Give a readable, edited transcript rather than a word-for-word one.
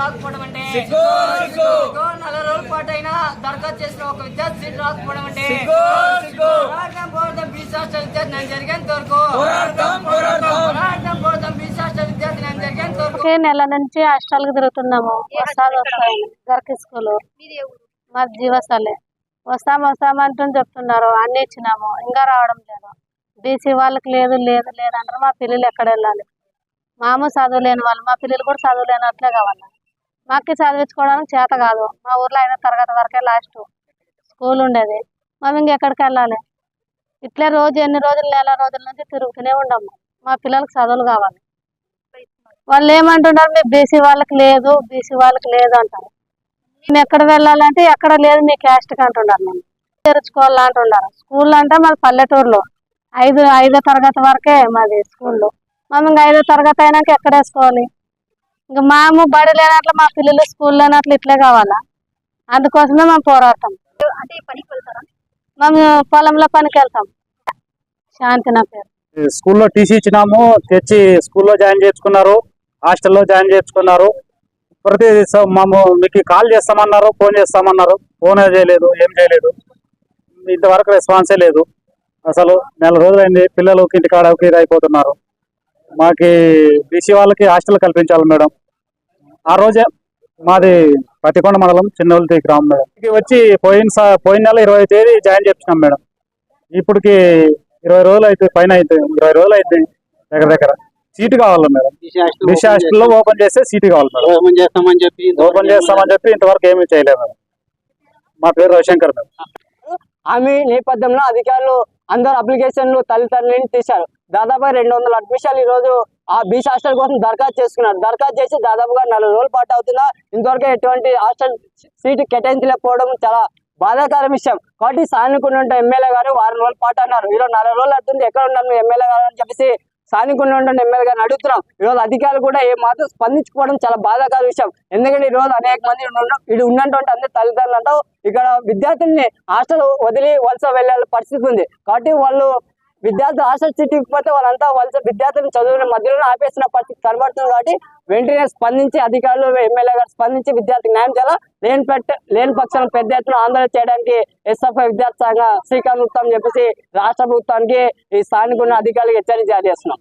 రాకపోవడం అంటే 40 రోజుల పాటు అయినా దరఖాస్తు చేసిన ఒక విద్యార్థి సీట్ రాకపోవడం అంటే పోరాటం బీసీ హాస్టల్ విద్యార్థి నేను జరిగేంత వరకు పోరాటం బీసీ హాస్టల్ విద్యార్థి నేను జరిగేంత వరకు. నెల నుంచి హాస్టల్కి తిరుగుతున్నాము. వస్తాయి గర్కి స్కూల్ మాది జీవసాలే. వస్తామంటూ చెప్తున్నారు, అన్ని ఇచ్చినాము, ఇంకా రావడం లేదు. బీసీ వాళ్ళకి లేదు లేదు లేదంటారు. మా పిల్లలు ఎక్కడ వెళ్ళాలి? మాము చదువులేని వాళ్ళు, మా పిల్లలు కూడా చదువులేనట్లే కావాలి. మాకు చదివించుకోవడానికి చేత కాదు. మా ఊర్లో 5వ తరగతి వరకే లాస్ట్ స్కూల్ ఉండేది. మేము ఇంకెక్కడికి వెళ్ళాలి? ఇట్లే రోజు ఎన్ని రోజులు నెల రోజుల నుంచి తిరుగుతూనే ఉండము. మా పిల్లలకి చదువులు కావాలి. వాళ్ళు ఏమంటున్నారు, మీ బీసీ వాళ్ళకి లేదు బీసీ వాళ్ళకి లేదు అంటారు. మేము ఎక్కడ వెళ్ళాలంటే ఎక్కడ లేదు, మీ క్యాస్ట్కి అంటున్నారు. మేము తెరుచుకోవాలా అంటున్నారు. స్కూల్ అంటే మాది పల్లెటూరులో 5వ తరగతి వరకే మాది స్కూల్లో. మేము ఇంకా 5వ తరగతి అయినాక ఎక్కడ వేసుకోవాలి? ఇంకా మేము బడి లేనట్లు, మా పిల్లలు స్కూల్ లేనట్లు ఇట్లే కావాలా? అందుకోసమే మేము పోరాటం. మేము పొలంలో పనికి వెళ్తాం. శాంతి నా పేరు. స్కూల్లో టీసీ ఇచ్చినాము, తెచ్చి స్కూల్లో జాయిన్ చేసుకున్నారు, హాస్టల్లో జాయిన్ చేసుకున్నారు. ప్రతి మీకు కాల్ చేస్తామన్నారు, ఫోన్ చేస్తామన్నారు. ఫోన్ చేయలేదు, ఏం చేయలేదు. ఇంతవరకు రెస్పాన్సే లేదు. అసలు నెల రోజులైంది. పిల్లలు ఇంటికాడ అయిపోతున్నారు. మాకి బీసీ వాళ్ళకి హాస్టల్ కల్పించాలి మేడం. ఆ రోజే మాది పతికొండ మండలం చిన్నోల్తి గ్రామం మేడం. వచ్చి పోయిన నెల 20వ తేదీ జాయిన్ చేపించినాం మేడం. ఇప్పటికి 20 రోజులు అయితే పైన అయితే 20 రోజులు అయితే దగ్గర సీటు కావాలి మేడం. బీసీ హాస్టల్లో ఓపెన్ చేస్తే సీటు కావాలి మేడం. ఓపెన్ చేస్తామని చెప్పి ఇంతవరకు ఏమీ చేయలేదు మేడం. మా పేరు రవిశంకర్ మేడం. ఆమె నేపథ్యంలో అధికారులు అందరు అప్లికేషన్లు తల్లిదండ్రులని తీశారు. దాదాపు 200 అడ్మిషన్లు ఈ రోజు ఆ బీసీ హాస్టల్ కోసం దరఖాస్తు చేసుకున్నారు. దరఖాస్తు చేసి దాదాపుగా 4 రోజుల పాటు అవుతున్నా ఇంతవరకు ఎటువంటి హాస్టల్ సీటు కేటాయించలేకపోవడం చాలా బాధాకర విషయం. కాబట్టి స్థానికులు ఎమ్మెల్యే గారు 6 రోజుల పాటు అన్నారు. ఈరోజు 4 రోజులు అవుతుంది, ఎక్కడ ఉన్నారు ఎమ్మెల్యే గారు అని చెప్పేసి స్థానికులు ఎమ్మెల్యే గారిని అడుగుతున్నాం. ఈరోజు అధికారులు కూడా ఏ మాత్రం స్పందించుకోవడం చాలా బాధాకర విషయం. ఎందుకంటే ఈ రోజు అనేక మంది ఇది ఉన్నటువంటి అందరు తల్లిదండ్రులు అంటావు ఇక్కడ విద్యార్థుల్ని హాస్టల్ వదిలి వలస వెళ్ళే పరిస్థితి ఉంది. కాబట్టి వాళ్ళు విద్యార్థులు హాస్టల్ సీట్ ఇవ్వకపోతే వాళ్ళంతా వలస విద్యార్థులను చదువుల మధ్యలో ఆపేసిన పరిస్థితి కనబడుతుంది. కాబట్టి వెంటనే స్పందించి అధికారులు ఎమ్మెల్యే గారు స్పందించి విద్యార్థికి న్యాయం చేయాలా. లేని పక్షాలను పెద్ద ఎత్తున ఆందోళన చేయడానికి ఎస్ఎఫ్ఐ విద్యార్థి సంఘ శ్రీకాంత్ చెప్పేసి రాష్ట్ర ప్రభుత్వానికి ఈ స్థానికున్న అధికారులకు హెచ్చరిక జారీ చేస్తున్నాం.